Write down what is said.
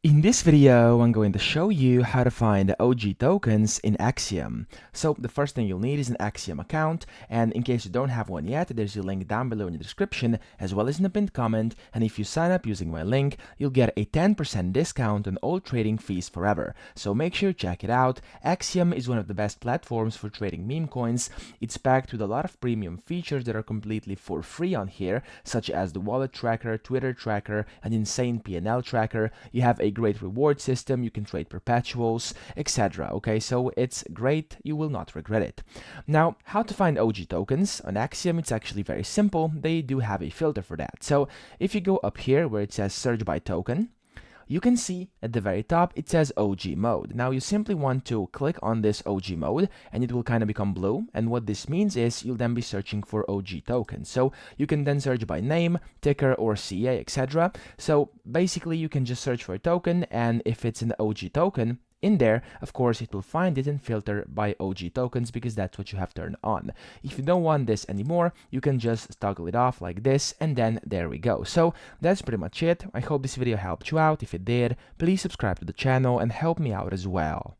In this video, I'm going to show you how to find OG tokens in Axiom. So the first thing you'll need is an Axiom account, and in case you don't have one yet, there's a link down below in the description as well as in the pinned comment, and if you sign up using my link, you'll get a 10% discount on all trading fees forever. So make sure to check it out. Axiom is one of the best platforms for trading meme coins. It's packed with a lot of premium features that are completely for free on here, such as the wallet tracker, Twitter tracker, an insane P&L tracker. You have a great reward system, you can trade perpetuals, etc. Okay, so it's great, you will not regret it. Now, how to find OG tokens on Axiom? It's actually very simple. They do have a filter for that. So if you go up here where it says search by token, you can see at the very top it says OG mode. Now you simply want to click on this OG mode and it will kind of become blue, and what this means is you'll then be searching for OG tokens. So you can then search by name, ticker, or CA, etc. So basically you can just search for a token, and if it's an OG token in there, of course it will find it and filter by OG tokens, because that's what you have turned on. If you don't want this anymore, you can just toggle it off like this, and then there we go. So that's pretty much it. I hope this video helped you out. If it did, please subscribe to the channel and help me out as well.